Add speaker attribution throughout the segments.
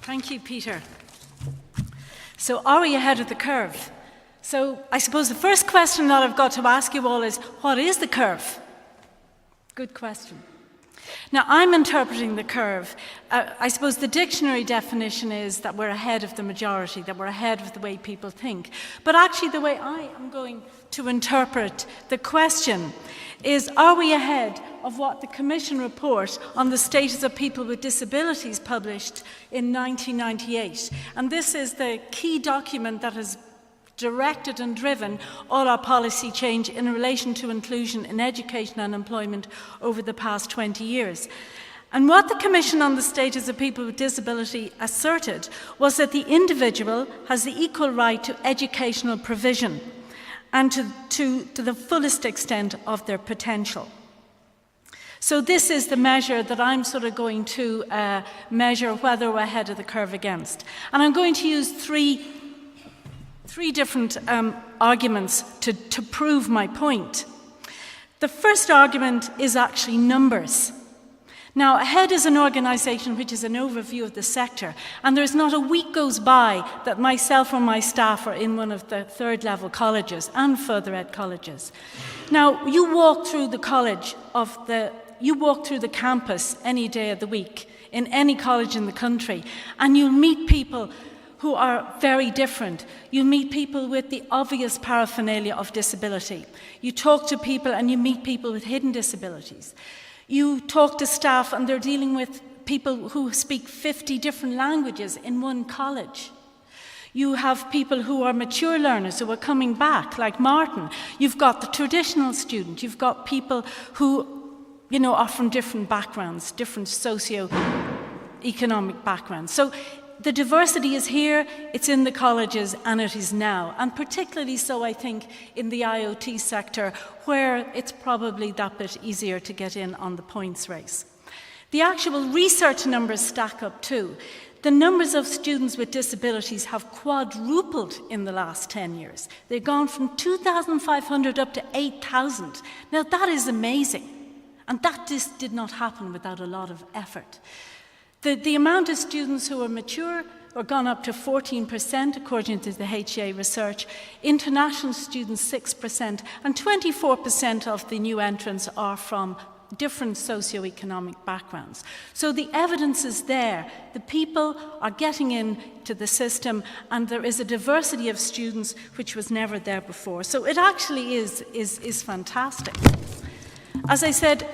Speaker 1: Thank you, Peter. So, are we ahead of the curve? So, I suppose the first question that I've got to ask you all is, what is the curve? Good question. Now, I'm interpreting the curve. I suppose the dictionary definition is that we're ahead of the majority, that we're ahead of the way people think. But actually, the way I am going to interpret the question is, are we ahead of what the Commission report on the status of people with disabilities published in 1998? And this is the key document that has directed and driven all our policy change in relation to inclusion in education and employment over the past 20 years. And what the Commission on the Status of People with Disability asserted was that the individual has the equal right to educational provision and to the fullest extent of their potential. So this is the measure that I'm sort of going to measure whether we're ahead of the curve against. And I'm going to use three different arguments to prove my point. The first argument is actually numbers. Now, AHEAD is an organisation which is an overview of the sector, and there's not a week goes by that myself or my staff are in one of the third-level colleges and further ed colleges. Now, you walk through the campus any day of the week in any college in the country, and you'll meet people who are very different. You meet people with the obvious paraphernalia of disability. You talk to people and you meet people with hidden disabilities. You talk to staff and they're dealing with people who speak 50 different languages in one college. You have people who are mature learners who are coming back, like Martin. You've got the traditional student. You've got people who, are from different backgrounds, different socio-economic backgrounds. So the diversity is here, it's in the colleges, and it is now. And particularly so, I think, in the IoT sector, where it's probably that bit easier to get in on the points race. The actual research numbers stack up too. The numbers of students with disabilities have quadrupled in the last 10 years. They've gone from 2,500 up to 8,000. Now, that is amazing. And that just did not happen without a lot of effort. The amount of students who are mature are gone up to 14%, according to the HEA research. International students, 6%, and 24% of the new entrants are from different socio-economic backgrounds. So the evidence is there. The people are getting into the system, and there is a diversity of students which was never there before. So it actually is fantastic. As I said,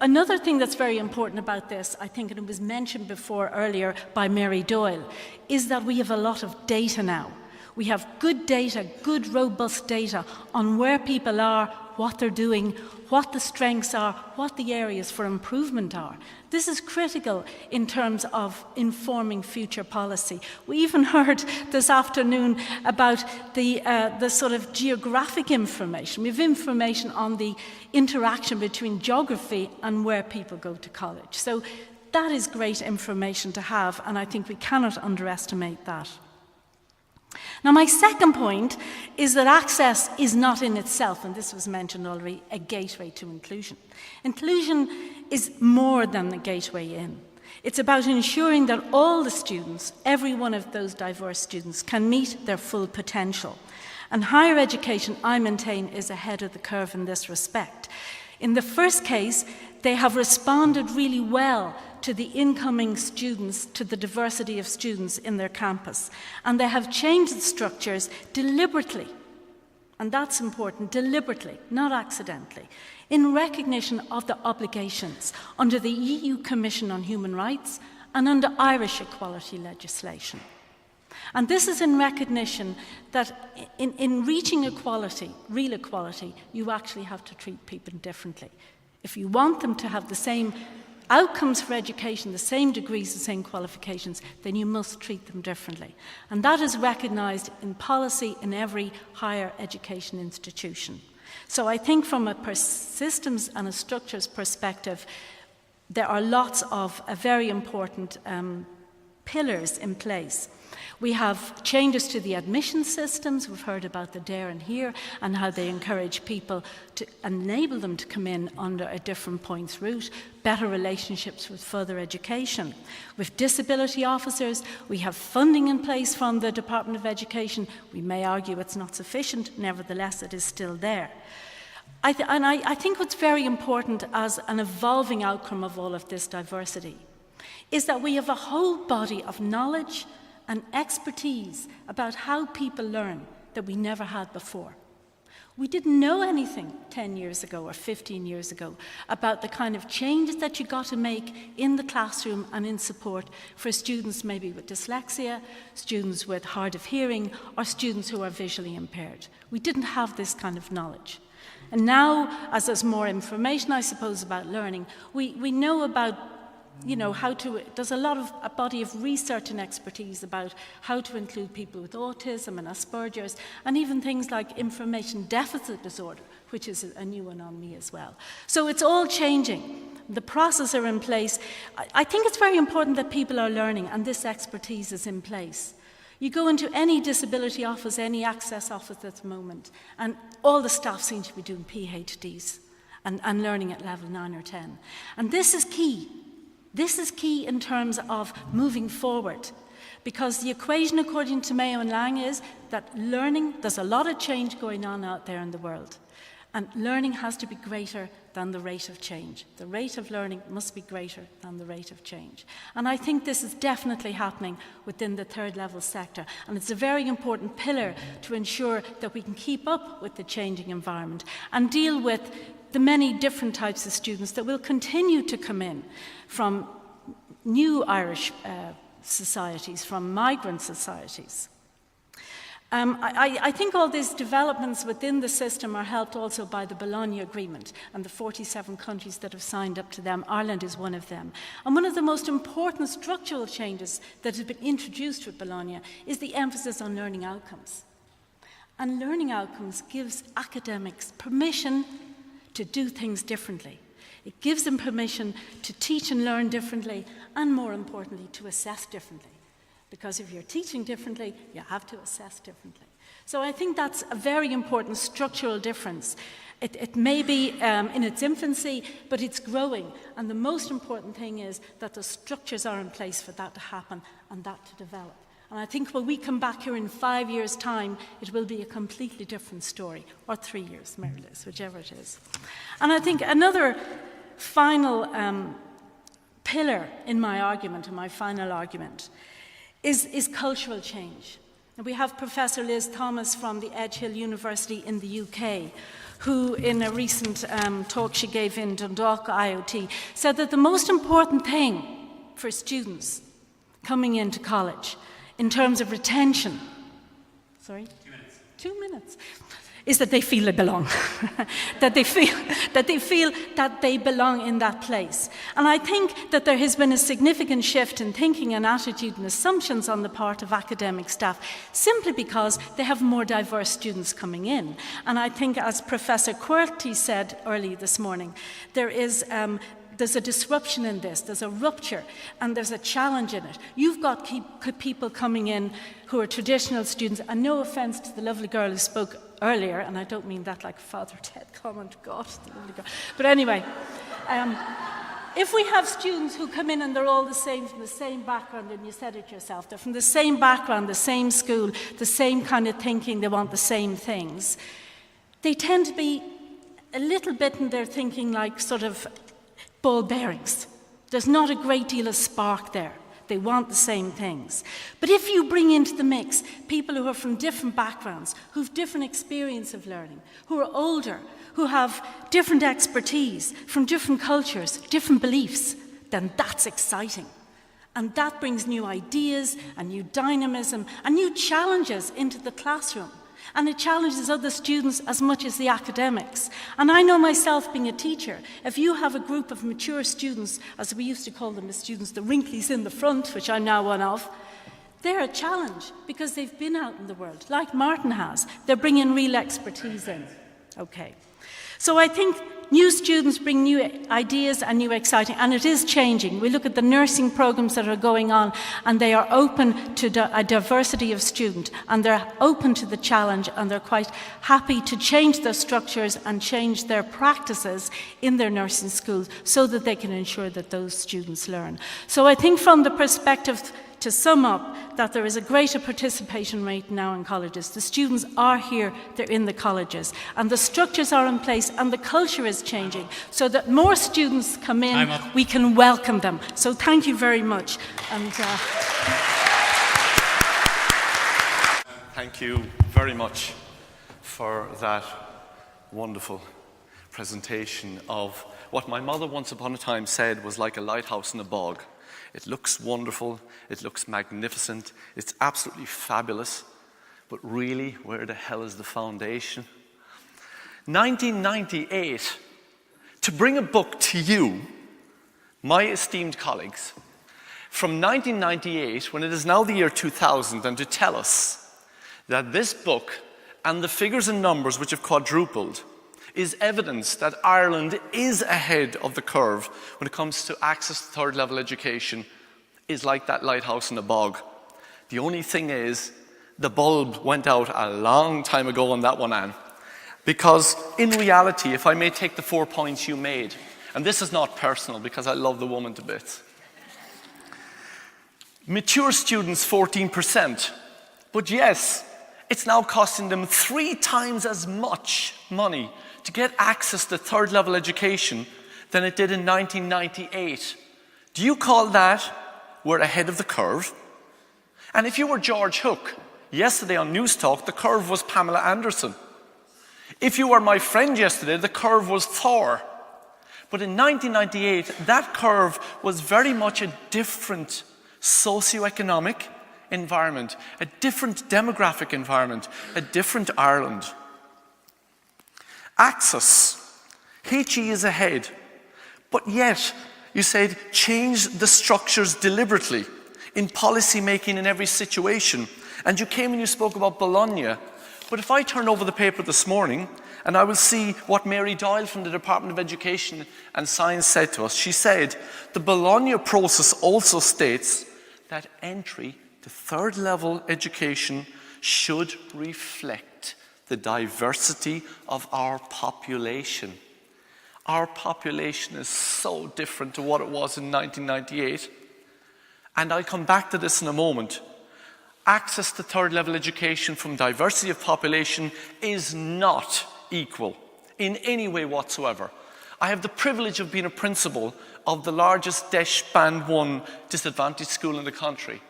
Speaker 1: another thing that's very important about this, I think, and it was mentioned before earlier by Mary Doyle, is that we have a lot of data now. We have good data, good robust data on where people are, what they're doing, what the strengths are, what the areas for improvement are. This is critical in terms of informing future policy. We even heard this afternoon about the sort of geographic information. We have information on the interaction between geography and where people go to college. So that is great information to have, and I think we cannot underestimate that. Now, my second point is that access is not in itself, and this was mentioned already, a gateway to inclusion. Inclusion is more than the gateway in. It's about ensuring that all the students, every one of those diverse students, can meet their full potential. And higher education, I maintain, is ahead of the curve in this respect. In the first case, they have responded really well to the incoming students, to the diversity of students in their campus. And they have changed the structures deliberately, and that's important, deliberately, not accidentally, in recognition of the obligations under the EU Commission on Human Rights and under Irish equality legislation. And this is in recognition that in reaching equality, real equality, you actually have to treat people differently. If you want them to have the same outcomes for education, the same degrees, the same qualifications, then you must treat them differently. And that is recognised in policy in every higher education institution. So I think from a systems and a structures perspective, there are lots of very important pillars in place. We have changes to the admission systems. We've heard about the Dare and Hear and how they encourage people to enable them to come in under a different points route, better relationships with further education. With disability officers, we have funding in place from the Department of Education. We may argue it's not sufficient, nevertheless it is still there. I think what's very important as an evolving outcome of all of this diversity is that we have a whole body of knowledge and expertise about how people learn that we never had before. We didn't know anything 10 years ago or 15 years ago about the kind of changes that you got to make in the classroom and in support for students maybe with dyslexia, students with hard of hearing, or students who are visually impaired. We didn't have this kind of knowledge. And now, as there's more information, I suppose, about learning, we know about, there's a body of research and expertise about how to include people with autism and Asperger's, and even things like information deficit disorder, which is a new one on me as well. So it's all changing. The processes are in place. I think it's very important that people are learning, and this expertise is in place. You go into any disability office, any access office at the moment, and all the staff seem to be doing PhDs and learning at level 9 or 10. And this is key. This is key in terms of moving forward, because the equation, according to Mayo and Lang, is that learning, there's a lot of change going on out there in the world, and learning has to be greater than the rate of change. The rate of learning must be greater than the rate of change. And I think this is definitely happening within the third level sector, and it's a very important pillar to ensure that we can keep up with the changing environment and deal with the many different types of students that will continue to come in from new Irish societies, from migrant societies. I think all these developments within the system are helped also by the Bologna Agreement and the 47 countries that have signed up to them. Ireland is one of them. And one of the most important structural changes that have been introduced with Bologna is the emphasis on learning outcomes. And learning outcomes gives academics permission to do things differently. It gives them permission to teach and learn differently, and more importantly, to assess differently. Because if you're teaching differently, you have to assess differently. So I think that's a very important structural difference. It may be in its infancy, but it's growing. And the most important thing is that the structures are in place for that to happen and that to develop. And I think when we come back here in 5 years' time, it will be a completely different story, or 3 years, Mary Liz, whichever it is. And I think another final pillar in my argument, in my final argument, is cultural change. And we have Professor Liz Thomas from the Edge Hill University in the UK, who in a recent talk she gave in Dundalk IOT said that the most important thing for students coming into college in terms of retention, 2 minutes. 2 minutes, is that they feel they belong, that they feel that they belong in that place. And I think that there has been a significant shift in thinking and attitude and assumptions on the part of academic staff, simply because they have more diverse students coming in. And I think, as Professor Quirty said early this morning, there's a disruption in this, there's a rupture, and there's a challenge in it. You've got people coming in who are traditional students, and no offence to the lovely girl who spoke earlier, and I don't mean that like Father Ted comment, God, the lovely girl. But anyway, if we have students who come in and they're all the same, from the same background, and you said it yourself, they're from the same background, the same school, the same kind of thinking, they want the same things, they tend to be a little bit in their thinking like sort of ball bearings. There's not a great deal of spark there. They want the same things. But if you bring into the mix people who are from different backgrounds, who have different experience of learning, who are older, who have different expertise, from different cultures, different beliefs, then that's exciting. And that brings new ideas and new dynamism and new challenges into the classroom. And it challenges other students as much as the academics. And I know myself, being a teacher, if you have a group of mature students, as we used to call them as students, the wrinklies in the front, which I'm now one of, they're a challenge because they've been out in the world, like Martin has. They're bringing real expertise in. Okay. So I think New students bring new ideas and new exciting, and it is changing. We look at the nursing programs that are going on, and they are open to a diversity of student, and they're open to the challenge, and they're quite happy to change their structures and change their practices in their nursing schools so that they can ensure that those students learn. So I think from the perspective, to sum up, that there is a greater participation rate now in colleges. The students are here, they're in the colleges, and the structures are in place, and the culture is changing, so that more students come in, we can welcome them. So thank you very much. And,
Speaker 2: Thank you very much for that wonderful presentation of what my mother once upon a time said was like a lighthouse in a bog. It looks wonderful, it looks magnificent, it's absolutely fabulous, but really, where the hell is the foundation? 1998, to bring a book to you, my esteemed colleagues, from 1998, when it is now the year 2000, and to tell us that this book and the figures and numbers which have quadrupled is evidence that Ireland is ahead of the curve when it comes to access to third level education, is like that lighthouse in a bog. The only thing is, the bulb went out a long time ago on that one, Anne. Because in reality, if I may take the 4 points you made, and this is not personal because I love the woman to bits. Mature students, 14%. But yes, it's now costing them 3 times as much money to get access to third level education than it did in 1998. Do you call that we're ahead of the curve? And if you were George Hook, yesterday on News Talk, the curve was Pamela Anderson. If you were my friend yesterday, the curve was Thor. But in 1998, that curve was very much a different socioeconomic environment, a different demographic environment, a different Ireland. Access. HE is ahead. But yet, you said, change the structures deliberately in policy making in every situation. And you came and you spoke about Bologna. But if I turn over the paper this morning, and I will see what Mary Doyle from the Department of Education and Science said to us. She said, the Bologna process also states that entry to third level education should reflect the diversity of our population. Our population is so different to what it was in 1998. And I'll come back to this in a moment. Access to third level education from diversity of population is not equal in any way whatsoever. I have the privilege of being a principal of the largest DEIS Band 1 disadvantaged school in the country,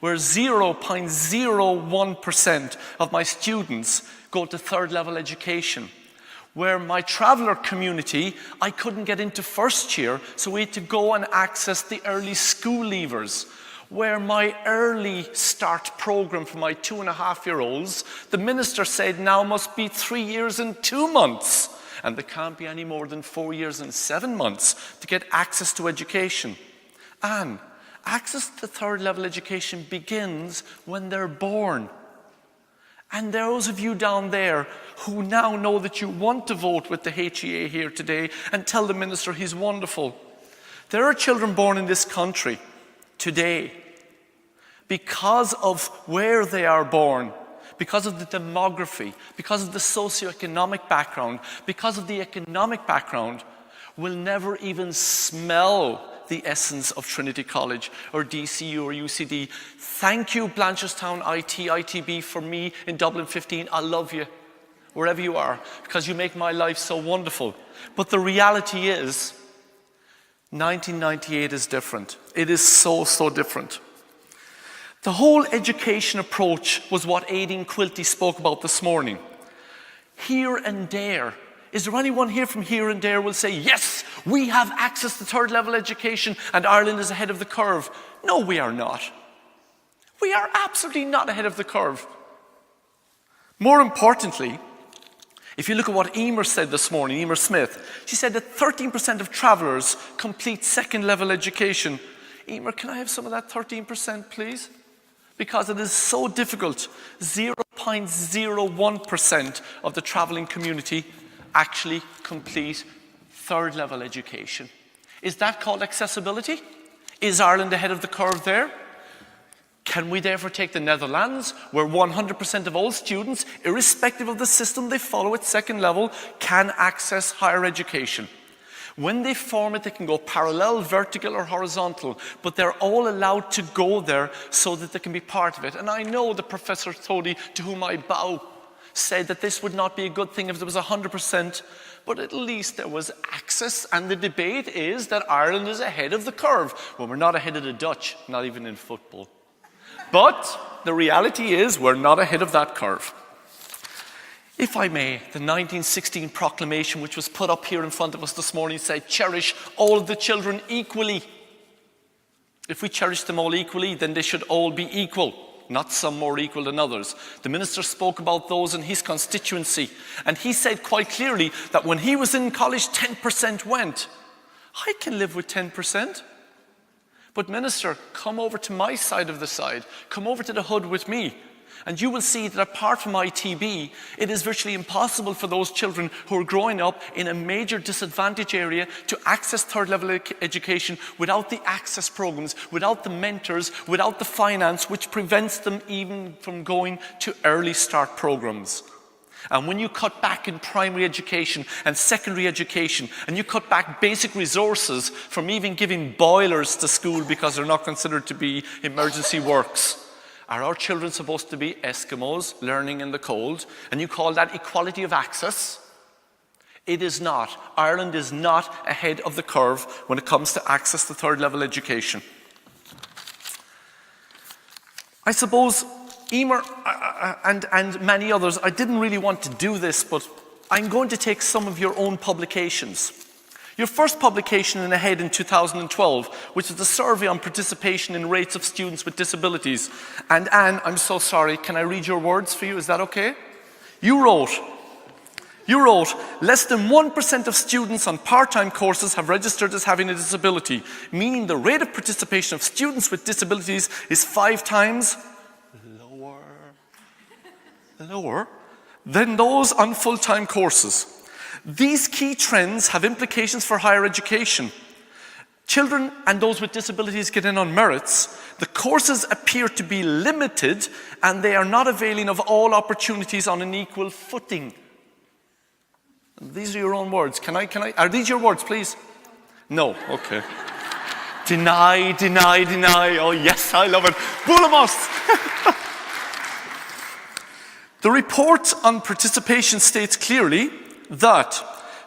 Speaker 2: where 0.01% of my students go to third level education, where my traveller community, I couldn't get into first year, so we had to go and access the early school leavers, where my early start programme for my 2.5-year-olds, the minister said now must be 3 years and 2 months, and there can't be any more than 4 years and 7 months to get access to education. And access to third level education begins when they're born. And those of you down there who now know that you want to vote with the HEA here today and tell the minister he's wonderful. There are children born in this country today because of where they are born, because of the demography, because of the socioeconomic background, because of the economic background, will never even smell the essence of Trinity College or DCU or UCD. Thank you, Blanchardstown IT, ITB, for me in Dublin 15. I love you, wherever you are, because you make my life so wonderful. But the reality is, 1998 is different. It is so, so different. The whole education approach was what Aideen Quilty spoke about this morning. Here and there. Is there anyone here from here and there will say, yes, we have access to third level education and Ireland is ahead of the curve? No, we are not. We are absolutely not ahead of the curve. More importantly, if you look at what Emer said this morning, Emer Smith, she said that 13% of travellers complete second level education. Emer, can I have some of that 13%, please? Because it is so difficult. 0.01% of the travelling community actually complete third level education. Is that called accessibility? Is Ireland ahead of the curve there? Can we therefore take the Netherlands, where 100% of all students, irrespective of the system they follow at second level, can access higher education? When they form it, they can go parallel, vertical, or horizontal, but they're all allowed to go there so that they can be part of it. And I know that Professor Thodey, to whom I bow, said that this would not be a good thing if there was 100%, but at least there was access, and the debate is that Ireland is ahead of the curve. Well, we're not ahead of the Dutch, not even in football. But the reality is we're not ahead of that curve. If I may, the 1916 proclamation, which was put up here in front of us this morning, said, cherish all of the children equally. If we cherish them all equally, then they should all be equal, not some more equal than others. The minister spoke about those in his constituency, and he said quite clearly that when he was in college, 10% went. I can live with 10%. But minister, come over to my side of the side. Come over to the hood with me. And you will see that apart from ITB, it is virtually impossible for those children who are growing up in a major disadvantaged area to access third level education without the access programs, without the mentors, without the finance, which prevents them even from going to early start programs. And when you cut back in primary education and secondary education, and you cut back basic resources from even giving boilers to school because they're not considered to be emergency works, are our children supposed to be Eskimos learning in the cold? And you call that equality of access? It is not. Ireland is not ahead of the curve when it comes to access to third level education. I suppose Emer and many others, I didn't really want to do this, but I'm going to take some of your own publications. Your first publication in Ahead in 2012, which is the survey on participation in rates of students with disabilities. And Anne, I'm so sorry, can I read your words for you? Is that okay? You wrote, less than 1% of students on part-time courses have registered as having a disability, meaning the rate of participation of students with disabilities is 5 times lower than those on full-time courses. These key trends have implications for higher education. Children and those with disabilities get in on merits. The courses appear to be limited and they are not availing of all opportunities on an equal footing. These are your own words. Are these your words, please? No, okay. Deny. Oh yes, I love it. Bulamos! The report on participation states clearly that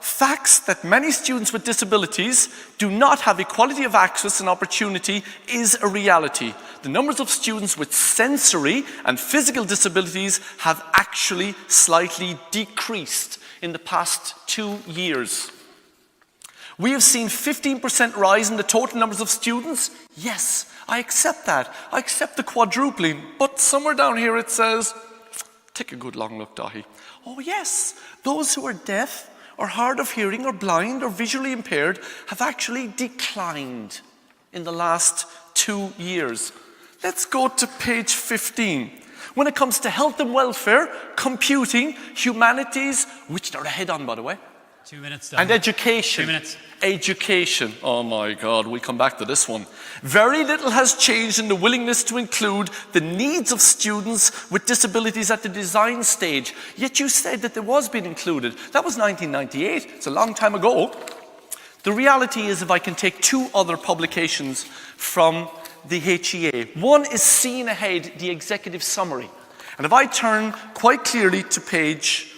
Speaker 2: facts that many students with disabilities do not have equality of access and opportunity is a reality. The numbers of students with sensory and physical disabilities have actually slightly decreased in the past 2 years. We have seen 15% rise in the total numbers of students. Yes, I accept that. I accept the quadrupling. But somewhere down here it says, take a good long look, Dahi. Oh yes, those who are deaf or hard of hearing or blind or visually impaired have actually declined in the last 2 years. Let's go to page 15. When it comes to health and welfare, computing, humanities, which they're ahead on, by the way.
Speaker 3: 2 minutes done.
Speaker 2: And education.
Speaker 3: 2 minutes.
Speaker 2: Education. Oh my God, we come back to this one. Very little has changed in the willingness to include the needs of students with disabilities at the design stage. Yet you said that there was being included. That was 1998. It's a long time ago. The reality is, if I can take 2 other publications from the HEA. One is Seeing Ahead, the executive summary. And if I turn quite clearly to page,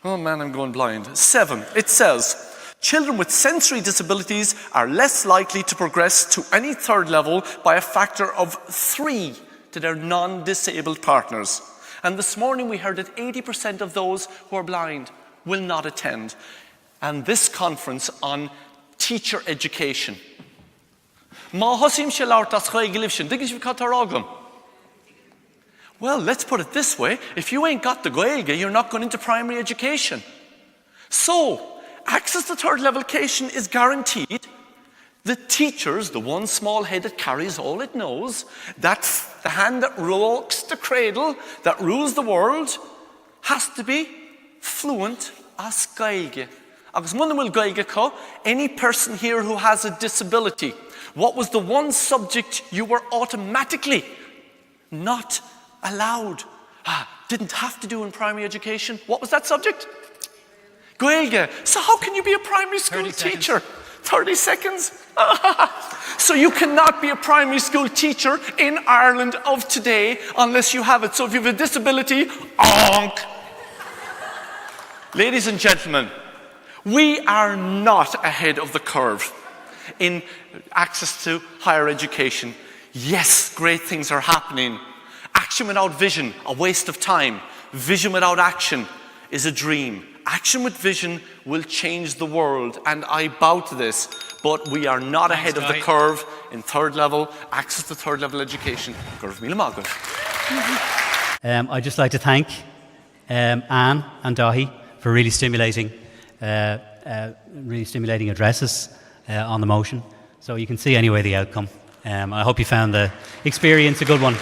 Speaker 2: oh man, I'm going blind, 7, it says, children with sensory disabilities are less likely to progress to any third level by a factor of 3 to their non-disabled partners. And this morning we heard that 80% of those who are blind will not attend. And this conference on teacher education. Well, let's put it this way. If you ain't got the Gaeilge, you're not going into primary education. So, access to third level education is guaranteed. The teachers, the one small head that carries all it knows, that's the hand that rocks the cradle, that rules the world, has to be fluent as Gaeilge. Agus muna bhfuil gaige có, any person here who has a disability, what was the one subject you were automatically not allowed, didn't have to do in primary education? What was that subject? Gaeilge. So how can you be a primary school teacher? 30 seconds? So you cannot be a primary school teacher in Ireland of today unless you have it. So if you have a disability, onk. Ladies and gentlemen, we are not ahead of the curve in access to higher education. Yes, great things are happening. Action without vision, a waste of time. Vision without action is a dream. Action with vision will change the world, and I bow to this, but we are not ahead of the curve in third level, access to third level education.
Speaker 3: I'd just like to thank Anne and Dahi for really stimulating addresses on the motion. So you can see anyway the outcome. I hope you found the experience a good one.